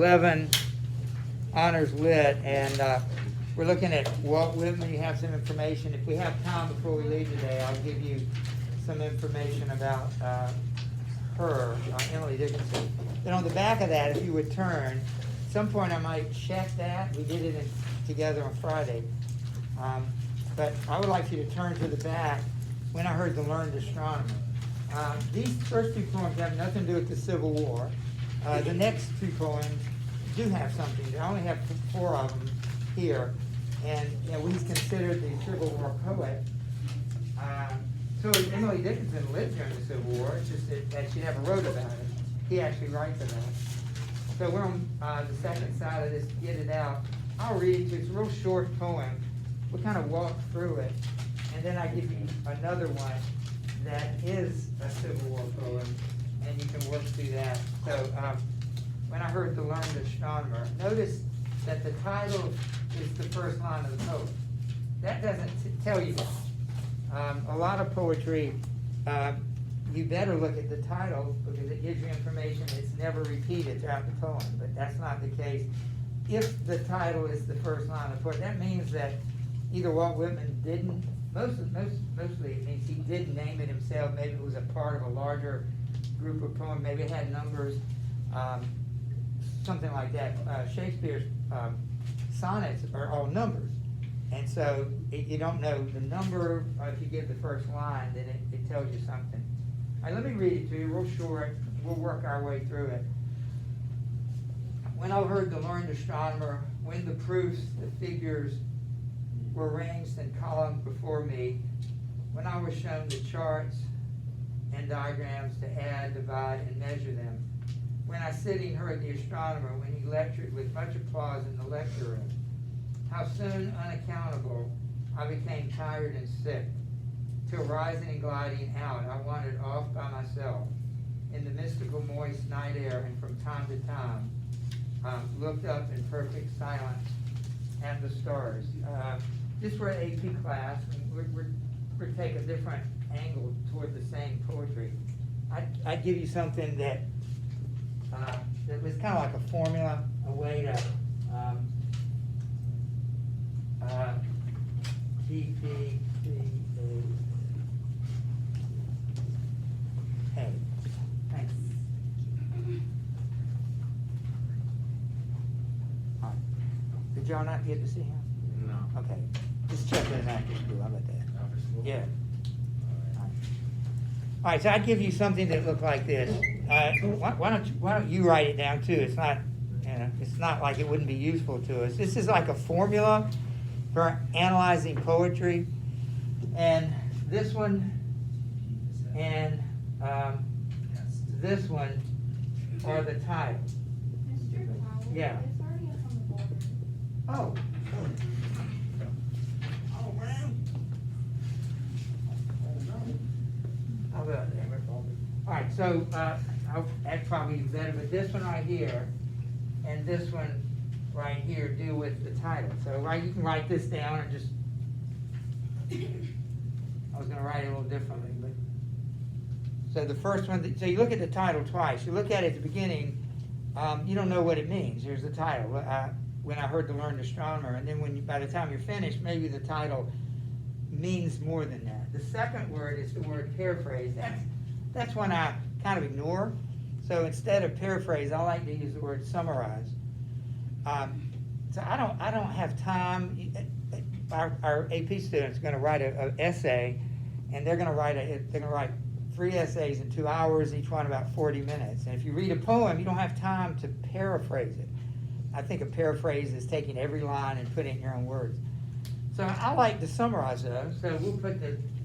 11 honors lit, and we're looking at Walt Whitman. You have some information. If we have time before we leave today, I'll give you some information about her, Emily Dickinson. Then on the back of that, if you would turn, at some point I might check that. We did it together on Friday. But I would like you to turn to the back, When I Heard the Learned Astronomer. These first two poems have nothing to do with the Civil War. The next two poems do have something. I only have 4 of them here, and he's considered the Civil War poet. So Emily Dickinson lived during the Civil War. It's just that she never wrote about it. He actually writes about it. So we're on the second side of this. Get It Out. I'll read it to you. It's a real short poem. We'll kind of walk through it, and then I give you another one that is a Civil War poem, and you can work through that. So, When I Heard the Learned Astronomer, notice that the title is the first line of the poem. That doesn't tell you that. A lot of poetry, you better look at the title because it gives you information that's never repeated throughout the poem, but that's not the case. If the title is the first line of the poem, that means that either Walt Whitman didn't, mostly it means he didn't name it himself. Maybe it was a part of a larger group of poems. Maybe it had numbers, something like that. Shakespeare's sonnets are all numbers. And so you don't know the number. If you give the first line, then it tells you something. All right, let me read it to you real short. We'll work our way through it. When I heard the learned astronomer, when the proofs, the figures were arranged in columns before me, when I was shown the charts and diagrams to add, divide, and measure them, when I sitting heard the astronomer, when he lectured with much applause in the lecture room, how soon, unaccountable, I became tired and sick, till rising and gliding out, I wandered off by myself in the mystical moist night air, and from time to time looked up in perfect silence at the stars. This we're an AP class, and we're take a different angle toward the same poetry. I'd give you something that was kind of like a formula, a way to Hey, thanks. All right. Did y'all not get to see him? No. Okay. Just check it in after school. How about that? After school? Yeah. All right, so I'd give you something that looked like this. Why don't you write it down too? It's not like it wouldn't be useful to us. This is like a formula for analyzing poetry, and this one and this one are the titles. Yeah. It's already up on the board. Oh. Oh, man. How about that? All right, so that's probably better, but this one right here and this one right here deal with the title. So you can write this down and just, I was going to write it a little differently, but so the first one, so you look at the title twice. You look at it at the beginning, you don't know what it means. There's the title, When I Heard the Learned Astronomer, and then by the time you're finished, maybe the title means more than that. The second word is the word paraphrase. That's one I kind of ignore. So instead of paraphrase, I like to use the word summarize. So I don't have time. Our AP students are going to write an essay, and they're going to write 3 essays in 2 hours, each one about 40 minutes. And if you read a poem, you don't have time to paraphrase it. I think a paraphrase is taking every line and putting it in your own words. So I like to summarize those. So we'll put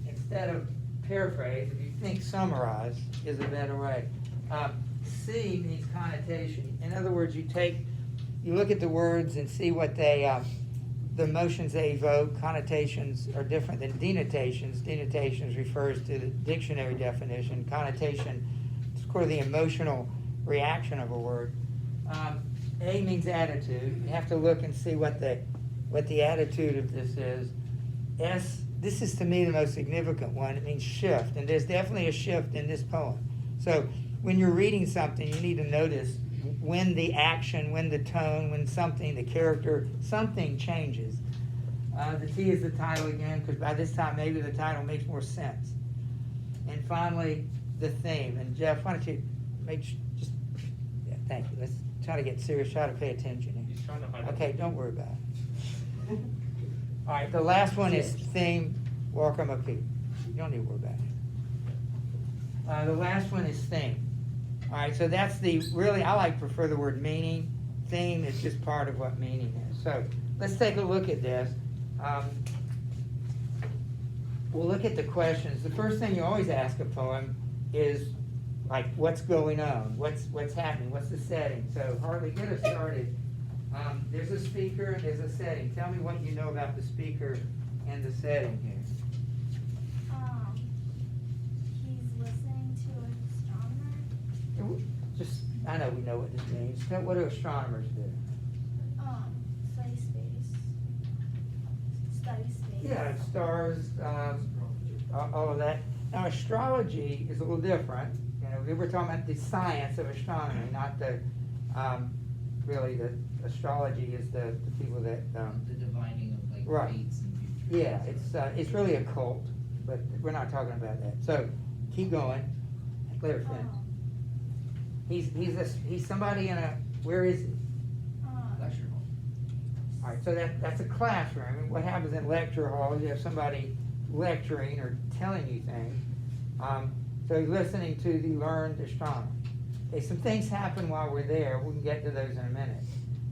instead of paraphrase, if you think summarize is a better way. C means connotation. In other words, you look at the words and see what the emotions they evoke. Connotations are different than denotations. Denotations refers to the dictionary definition. Connotation is sort of the emotional reaction of a word. A means attitude. You have to look and see what the attitude of this is. S, this is to me the most significant one. It means shift, and there's definitely a shift in this poem. So when you're reading something, you need to notice when the action, when the tone, when something, the character, something changes. The T is the title again, because by this time maybe the title makes more sense. And finally, the theme. And Jeff, why don't you thank you. Let's try to get serious, try to pay attention here. He's trying to hide Okay, don't worry about it. All right, the last one is theme, welcome up here. You don't need to worry about it. The last one is theme. All right, so that's I prefer the word meaning. Theme is just part of what meaning is. So let's take a look at this. We'll look at the questions. The first thing you always ask a poem is, like, what's going on? What's happening? What's the setting? So Hartley, get us started. There's a speaker and there's a setting. Tell me what you know about the speaker and the setting here. He's listening to an astronomer. I know we know what this means. What do astronomers do? Study space. Study space. Yeah, stars, all of that. Now, astrology is a little different. You know, we're talking about the science of astronomy, not the really the astrology is the people that the divining of like right. fates and futures. Yeah, it's really a cult, but we're not talking about that. So keep going. Let her finish. He's somebody in a, where is he? Lecture hall. All right, so that's a classroom. I mean, what happens in lecture halls? You have somebody lecturing or telling you things. So he's listening to the learned astronomer. Okay, some things happen while we're there. We can get to those in a minute.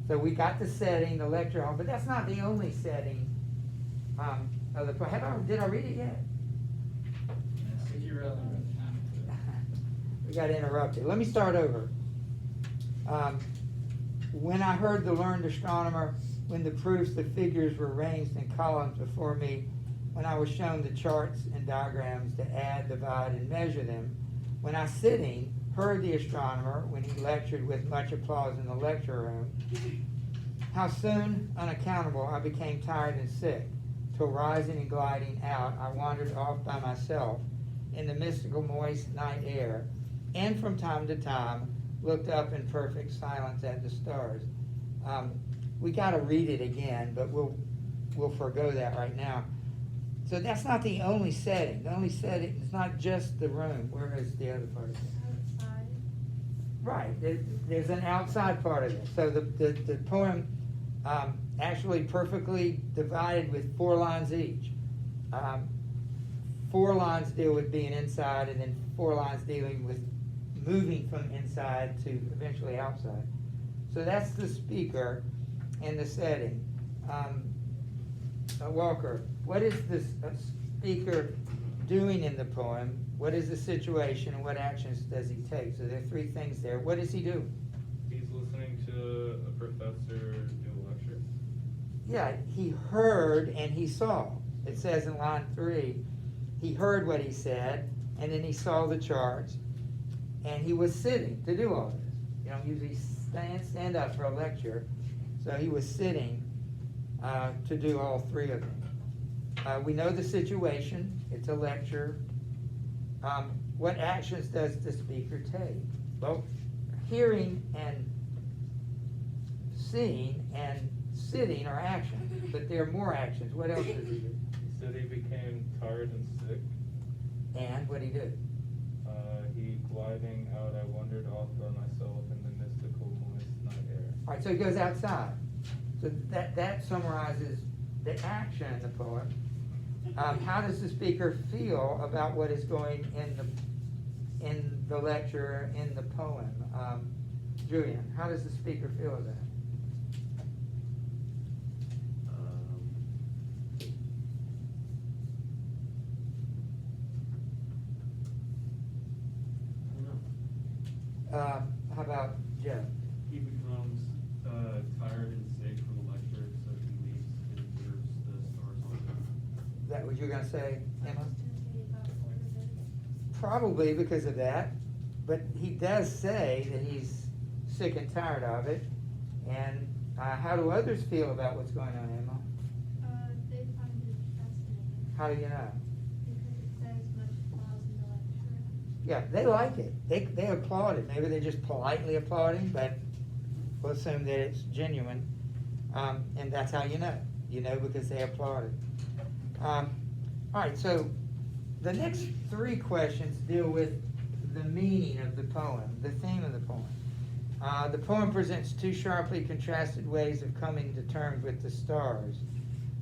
So we got the setting, the lecture hall, but that's not the only setting of the poem. Did I read it yet? I think you really read We got interrupted. Let me start over. When I heard the learned astronomer, when the proofs, the figures were arranged in columns before me, when I was shown the charts and diagrams to add, divide, and measure them, when I sitting heard the astronomer when he lectured with much applause in the lecture room, how soon, unaccountable, I became tired and sick, till rising and gliding out, I wandered off by myself in the mystical moist night air, and from time to time looked up in perfect silence at the stars. We got to read it again, but we'll forego that right now. So that's not the only setting. The only setting is not just the room. Where is the other part of it? Outside. Right. There's an outside part of it. So the poem actually perfectly divided with 4 lines each. 4 lines deal with being inside, and then 4 lines dealing with moving from inside to eventually outside. So that's the speaker and the setting. Walker, what is this speaker doing in the poem? What is the situation and what actions does he take? So there are 3 things there. What does he do? He's listening to a professor do a lecture. Yeah, he heard and he saw. It says in line 3, he heard what he said, and then he saw the charts, and he was sitting to do all this. You don't usually stand up for a lecture, so he was sitting to do all 3 of them. We know the situation. It's a lecture. What actions does the speaker take? Well, hearing and seeing and sitting are actions, but there are more actions. What else does he do? He said he became tired and sick. And what did he do? He gliding out, I wandered off by myself in the mystical moist night air. All right, so he goes outside. So that summarizes the action in the poem. How does the speaker feel about what is going in the lecture, in the poem? Julian, how does the speaker feel about it? How about Jeff? He becomes tired and sick from the lecture, so he leaves and observes the stars on him. Is that what you're going to say, Emma? About 4 of it. Probably because of that, but he does say that he's sick and tired of it. And how do others feel about what's going on, Emma? They find it fascinating How do you know? because it says much applause in the lecture. Yeah, they like it. They applaud it. Maybe they're just politely applauding, but we'll assume that it's genuine. And that's how you know. You know because they applaud it. All right, so the next three questions deal with the meaning of the poem, the theme of the poem. The poem presents two sharply contrasted ways of coming to terms with the stars.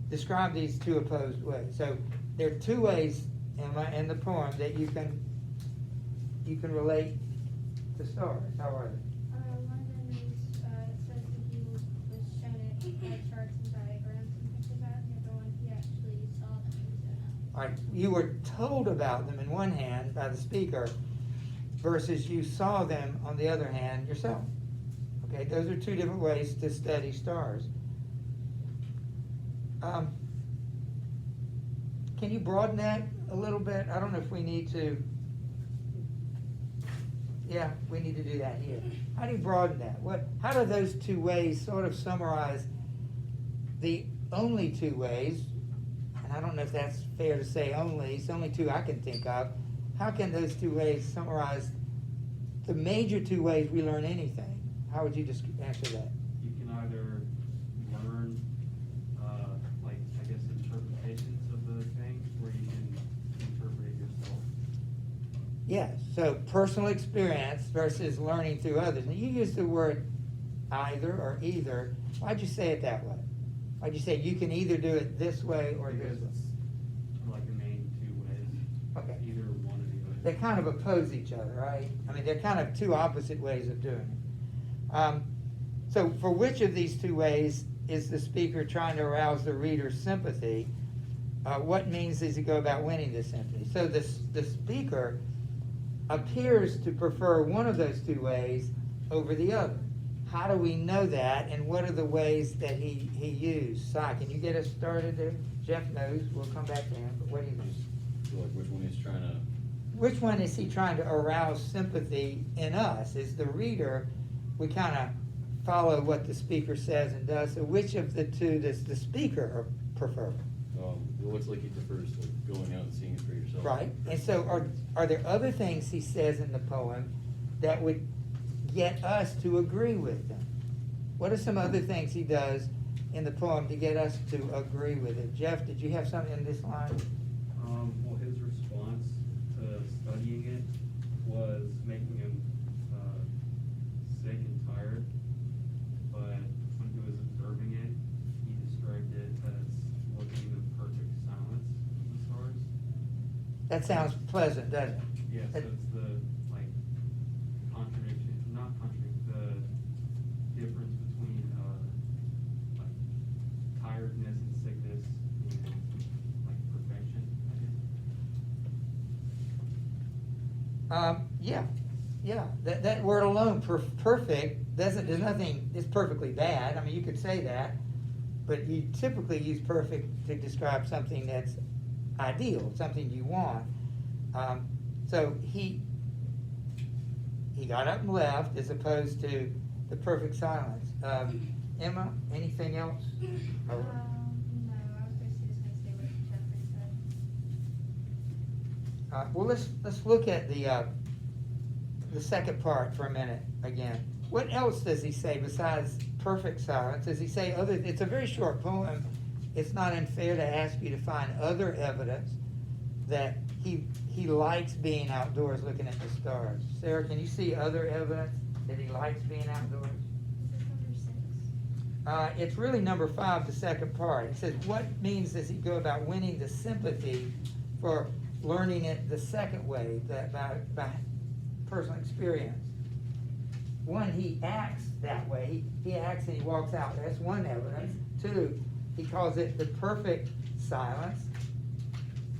Describe these two opposed ways. So there are two ways, Emma, in the poem that you can relate to stars. How are they? One of them is, says that he was shown it by charts and diagrams and things like that, and the other one, he actually saw them and was in All right, you were told about them in one hand by the speaker versus you saw them on the other hand yourself. Okay, those are two different ways to study stars. Can you broaden that a little bit? I don't know if we need to. Yeah, we need to do that here. How do you broaden that? How do those two ways sort of summarize the only two ways? And I don't know if that's fair to say only. It's only two I can think of. How can those two ways summarize the major two ways we learn anything? How would you just answer that? You can either learn, like, I guess, interpretations of the thing, or you can interpret it yourself. Yes, so personal experience versus learning through others. And you use the word either or either. Why'd you say it that way? Why'd you say you can either do it this way or this Because way? it's like the main two ways. Okay. Either one or the other. They kind of oppose each other, right? I mean, they're kind of two opposite ways of doing it. So for which of these two ways is the speaker trying to arouse the reader's sympathy? What means does he go about winning this sympathy? So the speaker appears to prefer one of those two ways over the other. How do we know that, and what are the ways that he used? Si, can you get us started there? Jeff knows. We'll come back to him, but what do you think? So like which one he's trying to, Which one is he trying to arouse sympathy in us? Is the reader, we kind of follow what the speaker says and does. So which of the two does the speaker prefer? it looks like he prefers like going out and seeing it for yourself. Right? And so are there other things he says in the poem that would get us to agree with him? What are some other things he does in the poem to get us to agree with it? Jeff, did you have something in this line? Well, his response to studying it was making him sick and tired, but when he was observing it, he described it as looking in the perfect silence of the stars. That sounds pleasant, doesn't it? Yeah, so it's the, like, contradiction, not contradiction, the difference between, like, tiredness and sickness and, like, perfection, I guess. Yeah. That word alone, perfect, there's nothing, it's perfectly bad. I mean, you could say that, but you typically use perfect to describe something that's ideal, something you want. So he got up and left as opposed to the perfect silence. Emma, anything else? No, I was basically just gonna say what Jeffrey said. Well, let's look at the second part for a minute again. What else does he say besides perfect silence? Does he say other? It's a very short poem. It's not unfair to ask you to find other evidence that he likes being outdoors looking at the stars. Sarah, can you see other evidence that he likes being outdoors? Is this number 6? It's really number 5, the second part. It says, what means does he go about winning the sympathy for learning it the second way, by personal experience? One, he acts that way. He acts and he walks out. That's one evidence. 2, he calls it the perfect silence.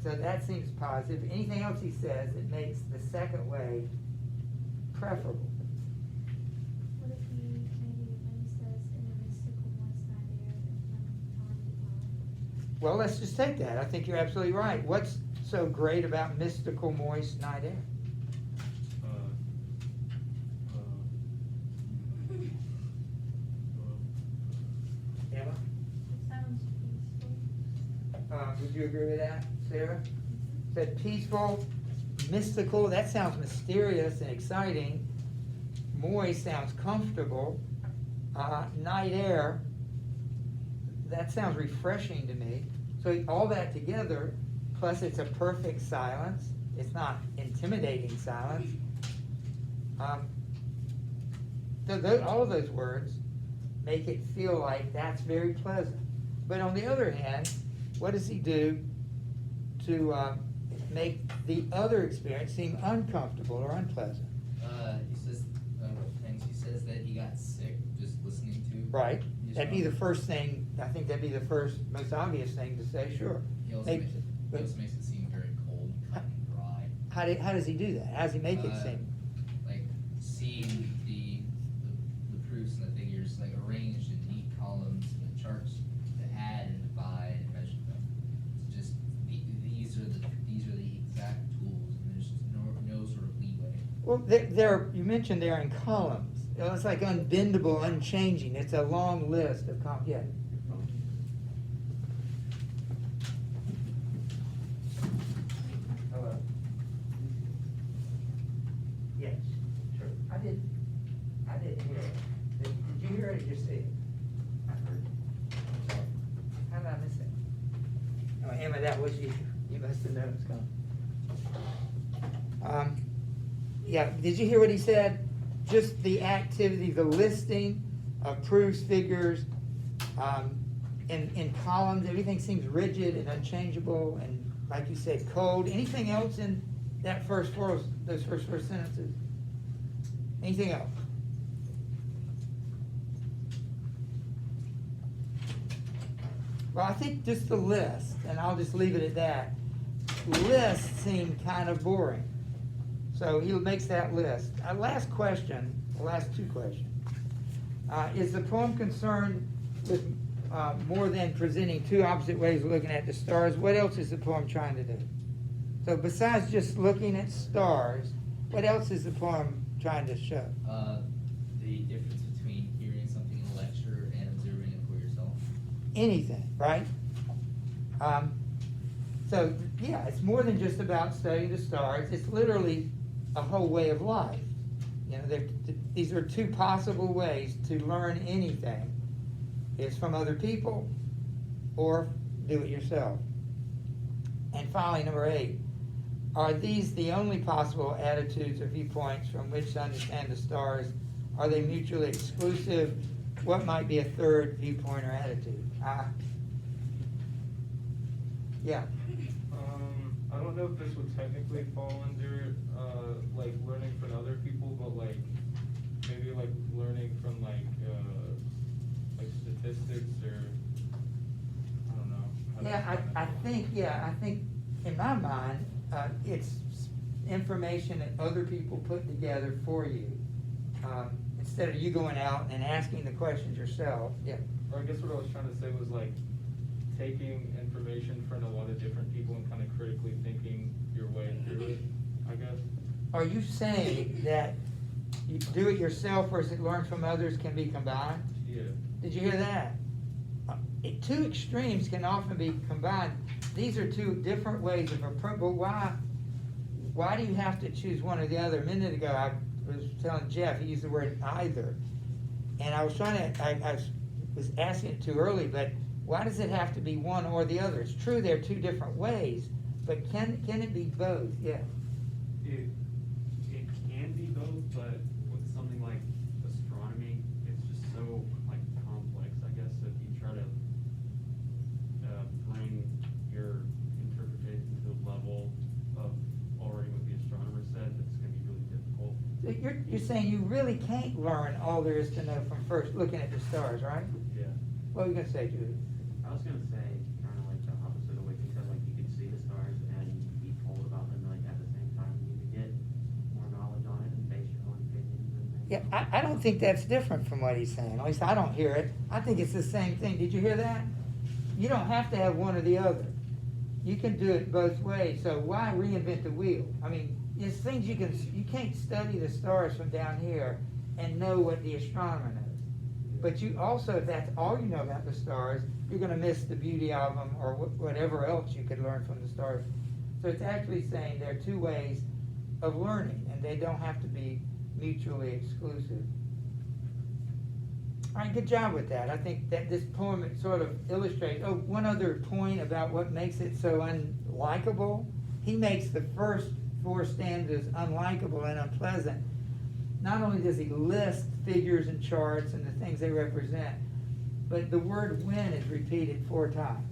So that seems positive. Anything else he says that makes the second way preferable? What if maybe when he says in the mystical moist night air from time to time? Well, let's just take that. I think you're absolutely right. What's so great about mystical moist night air? Emma? It sounds peaceful. Would you agree with that, Sarah? Said peaceful, mystical, that sounds mysterious and exciting. Moist sounds comfortable. Night air, that sounds refreshing to me. So all that together, plus it's a perfect silence. It's not intimidating silence. All of those words make it feel like that's very pleasant. But on the other hand, what does he do to make the other experience seem uncomfortable or unpleasant? He says, things. He says that he got sick just listening to. Right. his That'd be the own- first thing, I think that'd be the first, most obvious thing to say, sure. He also, Hey, makes, he but also makes it seem very cold, cut and dry. how does he do that? How does he make it Uh, seem? Like seeing the proofs and the figures like arranged in neat columns and the charts to add and divide and measure them. It's just these are the exact tools, and there's no sort of leeway. Well, you mentioned they're in columns. You know, it's like unbendable, unchanging. It's a long list of yeah. Hello. Yes. Sure. I didn't hear it. Did you hear it or just see it? I heard. How did I miss it? Oh, Emma, that was you. You must have known it was coming. Yeah, did you hear what he said? Just the activity, the listing of proofs, figures, in columns, everything seems rigid and unchangeable and, like you said, cold. Anything else in that those first four sentences? Anything else? Well, I think just the list, and I'll just leave it at that. Lists seem kind of boring. So he makes that list. Last question, the last two questions. Is the poem concerned with more than presenting two opposite ways of looking at the stars? What else is the poem trying to do? So besides just looking at stars, what else is the poem trying to show? The difference between hearing something in a lecture and observing it for yourself. Anything, right? So yeah, it's more than just about studying the stars. It's literally a whole way of life. You know, these are two possible ways to learn anything. It's from other people or do it yourself. And finally, number 8, are these the only possible attitudes or viewpoints from which to understand the stars? Are they mutually exclusive? What might be a third viewpoint or attitude? Yeah. I don't know if this would technically fall under like learning from other people, but like maybe like learning from like statistics or I don't know. I think in my mind, it's information that other people put together for you. Instead of you going out and asking the questions yourself. Yeah. Or I guess what I was trying to say was like taking information from a lot of different people and kind of critically thinking your way through it, I guess. Are you saying that you do it yourself versus learn from others can be combined? Yeah. Did you hear that? Two extremes can often be combined. These are two different ways of approach. But why do you have to choose one or the other? A minute ago, I was telling Jeff, he used the word either. And I was I was asking it too early, but why does it have to be one or the other? It's true they're two different ways, but can it be both? Yeah. It can be both, but with something like astronomy, it's just so like complex, I guess. So if you try to bring your interpretation to the level of already what the astronomer said, it's going to be really difficult. So you're saying you really can't learn all there is to know from first looking at the stars, right? Yeah. What were you gonna say, Judy? I was gonna say kind of like the opposite of what you said. Like you could see the stars and be told about them. Like at the same time, you could get more knowledge on it and base your own opinions and things. Yeah, I don't think that's different from what he's saying. At least I don't hear it. I think it's the same thing. Did you hear that? You don't have to have one or the other. You can do it both ways. So why reinvent the wheel? I mean, there's things you can't study the stars from down here and know what the astronomer knows. But you also, if that's all you know about the stars, you're going to miss the beauty of them or whatever else you could learn from the stars. So it's actually saying there are two ways of learning, and they don't have to be mutually exclusive. All right, good job with that. I think that this poem, it sort of illustrates, oh, one other point about what makes it so unlikable. He makes the first 4 stanzas unlikable and unpleasant. Not only does he list figures and charts and the things they represent, but the word when is repeated 4 times.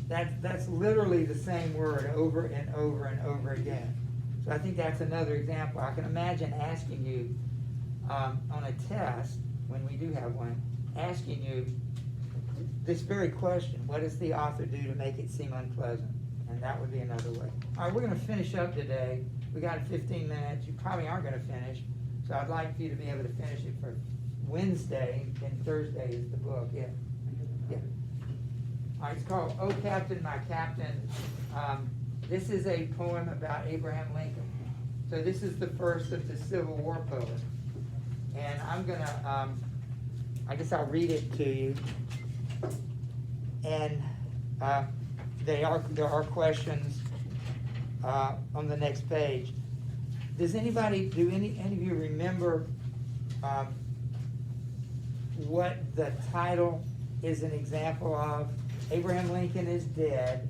That's literally the same word over and over and over again. So I think that's another example. I can imagine asking you on a test, when we do have one, asking you this very question: what does the author do to make it seem unpleasant? And that would be another way. All right, we're going to finish up today. We got 15 minutes. You probably aren't going to finish, so I'd like for you to be able to finish it for Wednesday, and Thursday is the book. Yeah. Yeah. All right, it's called "Oh Captain, My Captain." This is a poem about Abraham Lincoln. So this is the first of the Civil War poems. And I'm gonna, I guess I'll read it to you. And there are questions on the next page. Do any of you remember what the title is an example of? Abraham Lincoln is dead,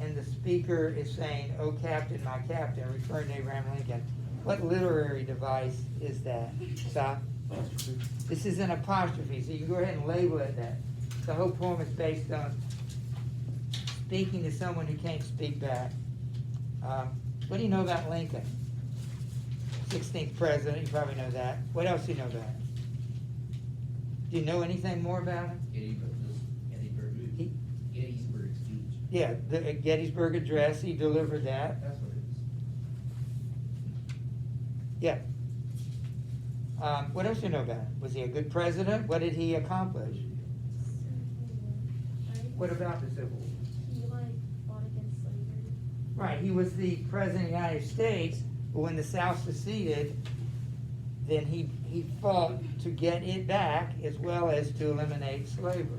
and the speaker is saying, "Oh Captain, my Captain," referring to Abraham Lincoln. What literary device is that? Stop. This is an apostrophe, so you can go ahead and label it that. The whole poem is based on speaking to someone who can't speak back. What do you know about Lincoln? 16th president, you probably know that. What else do you know about him? Do you know anything more about him? Gettysburg speech. Yeah, the Gettysburg Address, he delivered that. That's what it is. Yeah. What else do you know about him? Was he a good president? What did he accomplish? What about the Civil War? He fought against slavery. Right, he was the president of the United States, but when the South seceded, then he fought to get it back as well as to eliminate slavery.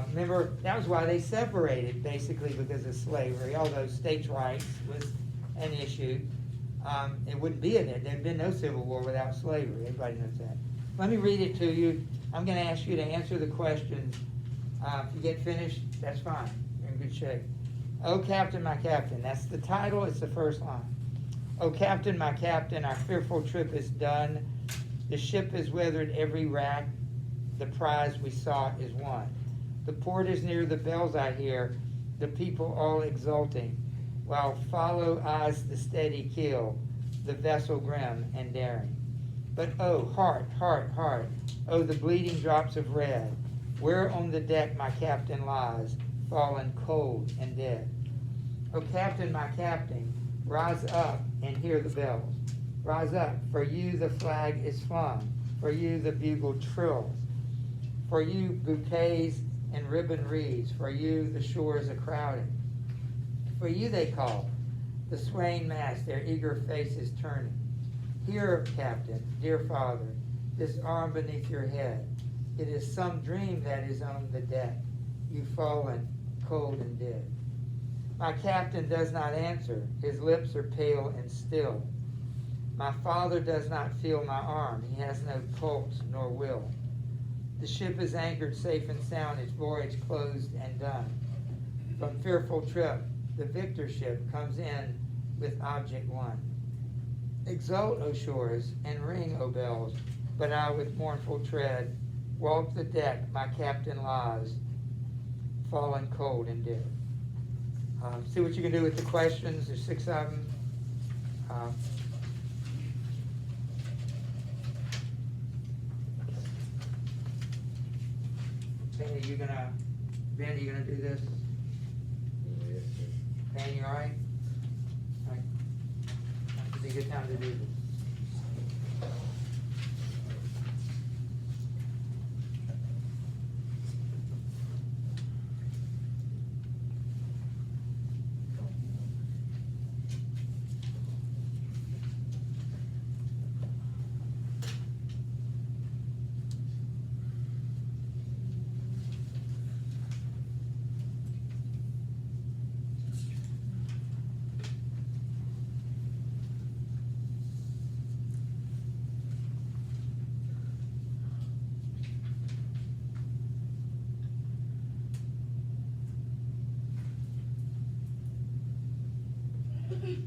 Remember, that was why they separated, basically because of slavery, although states' rights was an issue. It wouldn't be in it. There'd been no Civil War without slavery. Everybody knows that. Let me read it to you. I'm going to ask you to answer the questions. If you get finished, that's fine. You're in good shape. "Oh, Captain, my Captain." That's the title. It's the first line. "Oh, Captain, my Captain, our fearful trip is done. The ship has weathered every rack. The prize we sought is won. The port is near, the bells I hear, the people all exulting, while follow eyes the steady keel, the vessel grim and daring. But oh, heart, heart, heart, oh, the bleeding drops of red, where on the deck my captain lies, fallen cold and dead. Oh, Captain, my Captain, rise up and hear the bells. Rise up, for you the flag is flung, for you the bugle trills, for you bouquets and ribbon wreaths, for you the shores are crowding. For you they call, the swaying mast, their eager faces turning. Hear, Captain, dear Father, this arm beneath your head. It is some dream that is on the deck. You've fallen cold and dead. My Captain does not answer. His lips are pale and still. My Father does not feel my arm. He has no pulse nor will. The ship is anchored safe and sound, its voyage closed and done. From fearful trip, the victor ship comes in with object won. Exult, O shores, and ring, O bells, but I with mournful tread walk the deck, my captain lies, fallen cold and dead. See what you can do with the questions. There's 6 of them. Ben, are you gonna do this? Ben, you all right? All right. This is a good time to do this. Yes.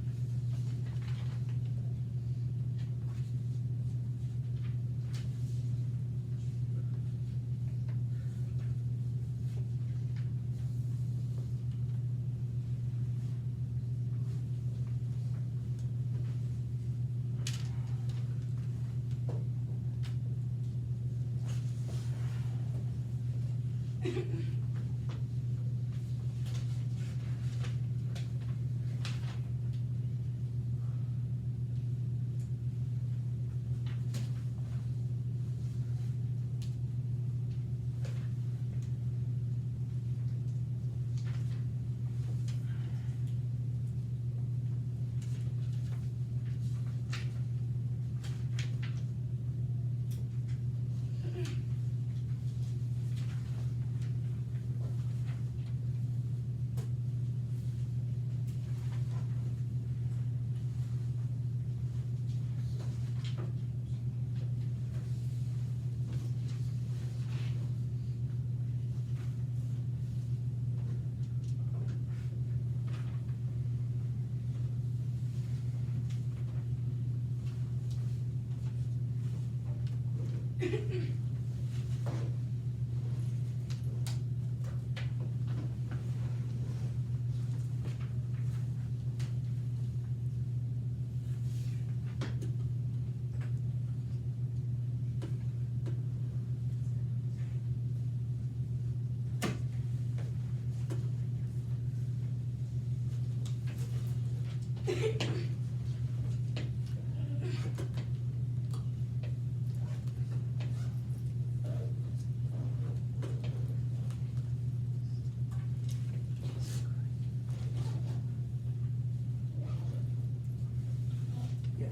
Yes.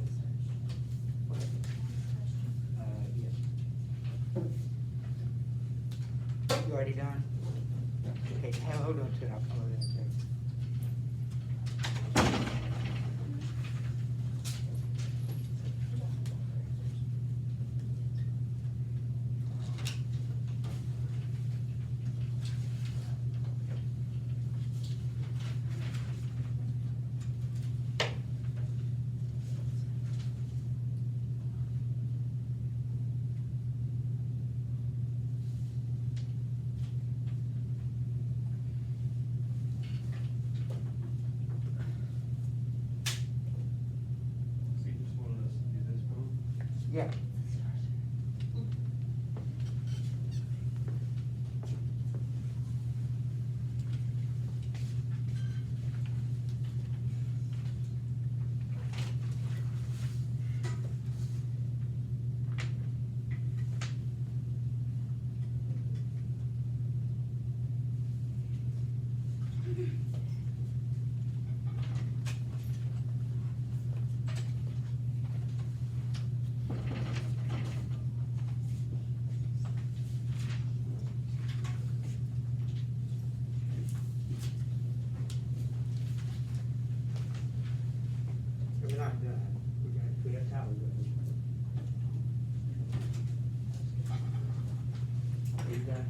You already done? Okay, hold on to it, I'll come over there and check. So you just wanted us to do this wrong? Yeah. We're not done. We have time to go. Are you done?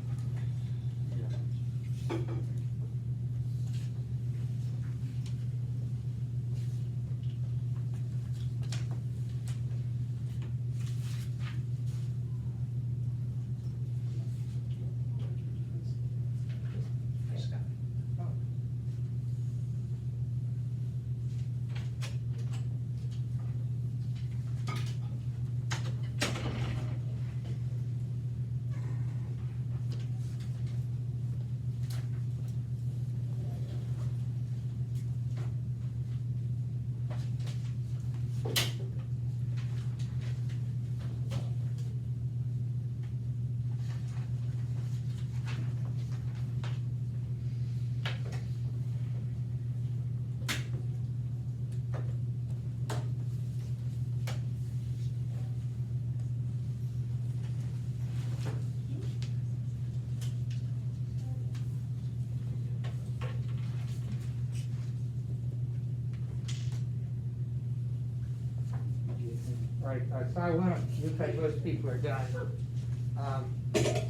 All right, so I want to, looks like most people are done.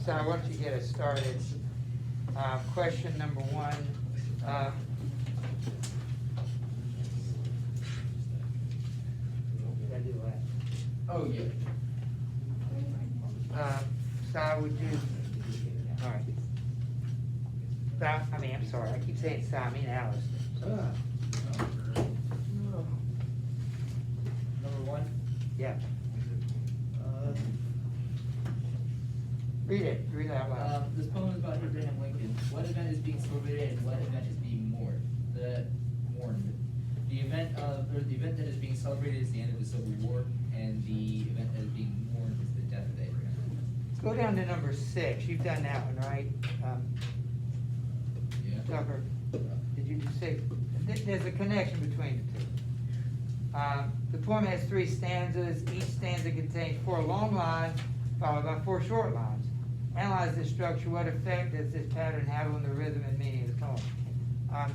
So I want you to get us started. Question number one. Oh, yeah. Si, would you, all right. I'm sorry, I keep saying Si, I mean Alice. Number one? Yeah, read it out loud. This poem is about Abraham Lincoln. What event is being celebrated and what event is being mourned? The event that is being celebrated is the end of the Civil War, and the event that is being mourned is the death of Abraham Lincoln. Go down to number 6, you've done that one, right? Yeah. Tucker, did you just say, there's a connection between the two. The poem has 3 stanzas. Each stanza contains 4 long lines followed by 4 short lines. Analyze this structure. What effect does this pattern have on the rhythm and meaning of the poem?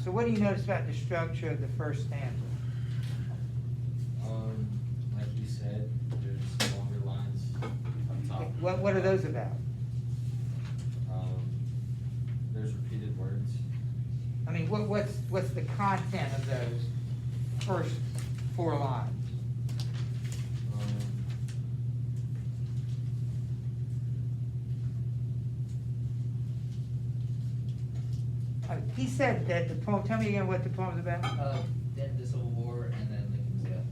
So what do you notice about the structure of the first stanza? Like you said, there's longer lines on top. What are those about? There's repeated words. I mean, what's the content of those first 4 lines? He said that the poem, tell me again what the poem's about. The end of the Civil War and then Lincoln's death.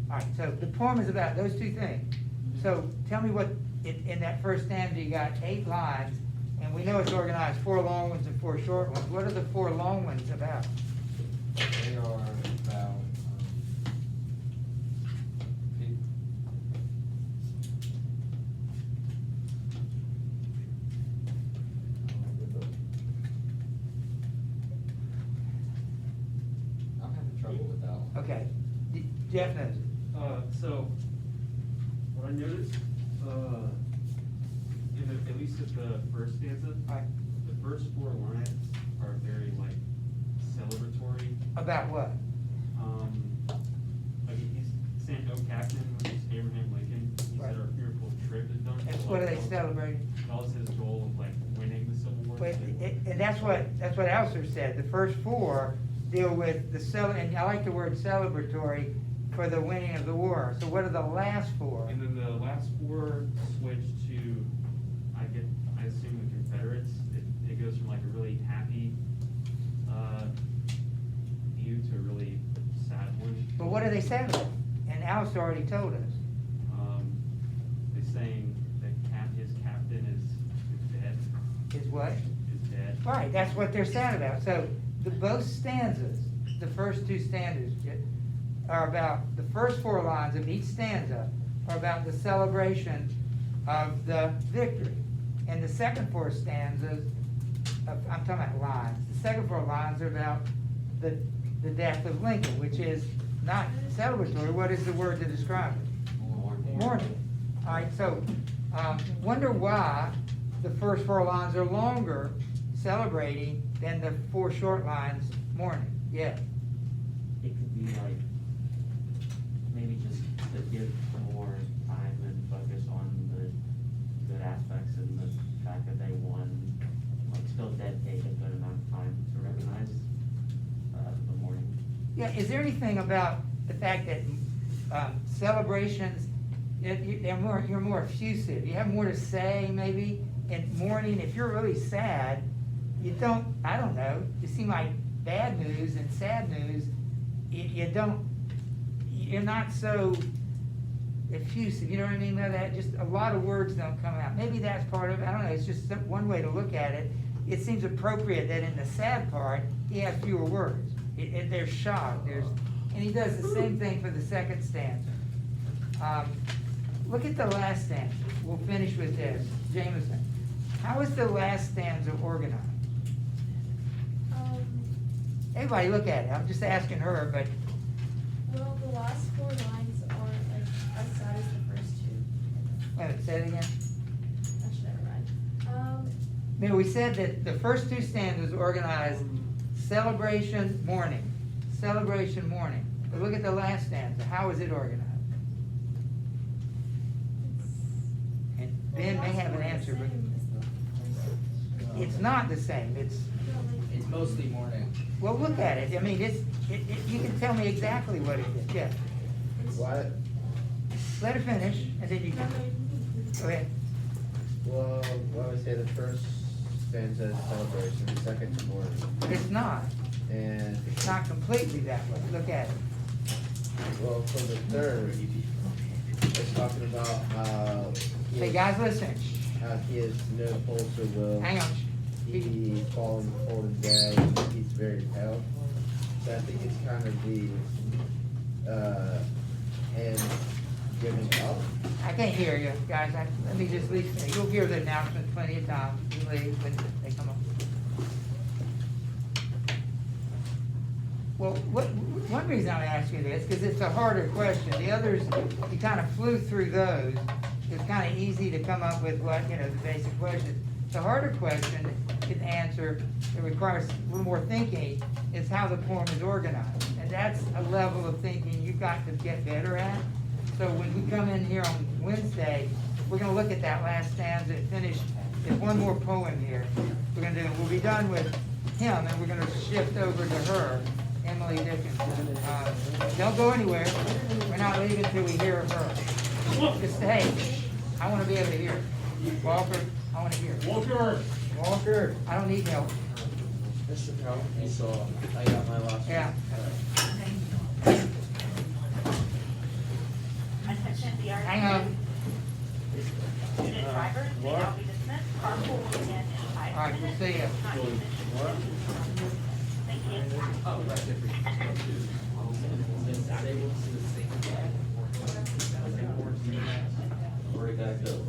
All right, so the poem is about those 2 things. So tell me what, in that first stanza, you got 8 lines, and we know it's organized 4 long ones and 4 short ones. What are the 4 long ones about? They are about, I'm having trouble with that one. Okay, Jeff knows it. So, what I noticed, at least at the first stanza, All right, the first 4 lines are very like celebratory. about what? Like he's saying, "Oh, Captain," which is Abraham Lincoln. He Right. said our fearful trip is done. And what are they celebrating? That was his goal of like winning the Civil War. Wait, and that's what Alcer said. The first 4 deal with and I like the word celebratory for the winning of the war. So what are the last 4? And then the last 4 switch to, I assume the Confederates. It goes from like a really happy view to a really sad one. But what are they sad about? And Alcer already told us. They're saying that his captain is dead. Is what? Is dead. Right, that's what they're sad about. So both stanzas, the first 2 stanzas, are about, the first 4 lines of each stanza are about the celebration of the victory. And the second 4 stanzas, I'm talking about lines, the second 4 lines are about the death of Lincoln, which is not celebratory. What is the word to describe it? Mourning. All right, so wonder why the first 4 lines are longer celebrating than the 4 short lines mourning. Yeah. It could be like, maybe just to give more time and focus on the good aspects and the fact that they won, like still dedicate a good amount of time to recognize the morning. Yeah, is there anything about the fact that celebrations, you're more effusive, you have more to say maybe, in mourning, if you're really sad, you don't, I don't know, you seem like bad news and sad news, you're not so effusive, you know what I mean by that? Just a lot of words don't come out. Maybe that's part of it, I don't know, it's just one way to look at it. It seems appropriate that in the sad part, he has fewer words. There's shock, and he does the same thing for the second stanza. Look at the last stanza. We'll finish with this. Jameson, how is the last stanza organized? Everybody look at it. I'm just asking her, but Well, the last 4 lines aren't like as sad as the first 2. wait a minute, say it again. Actually, never mind. No, we said that the first 2 stanzas organized celebration, mourning. Celebration, mourning. But look at the last stanza. How is it organized? And Ben may have an answer, but it's not the same. It's mostly mourning. Well, look at it. I mean, you can tell me exactly what it is. Yeah. What? let her finish, and then you can, go ahead. Well, I would say the first stanza is celebration, the second is mourning, It's not, and, it's not completely that way, look at it. well, for the third, it's talking about how Hey, guys, listen, he has no pulse or will. hang on. He's falling cold and dead, he's very pale. So I think it's kind of and giving up. I can't hear you, guys, let me just leave, you'll hear the announcement plenty of times, you leave when they come on. Well, one reason I'm asking this, because it's a harder question, the others, you kind of flew through those, it's kind of easy to come up with what, the basic questions. The harder question to answer, that requires a little more thinking, is how the poem is organized. And that's a level of thinking you've got to get better at. So when we come in here on Wednesday, we're gonna look at that last stanza and finish, there's one more poem here. We'll be done with him, and we're gonna shift over to her, Emily Dickinson. Don't go anywhere, we're not leaving till we hear her. Just stay, I wanna be able to hear. Walker, I wanna hear. Walker, I don't need help. Mr. Powell, you saw, I got my last one. Yeah. Hang on. Student drivers may now be dismissed. Carpool will begin in 5 All right, we'll minutes. see ya. Thank you. Where'd that go?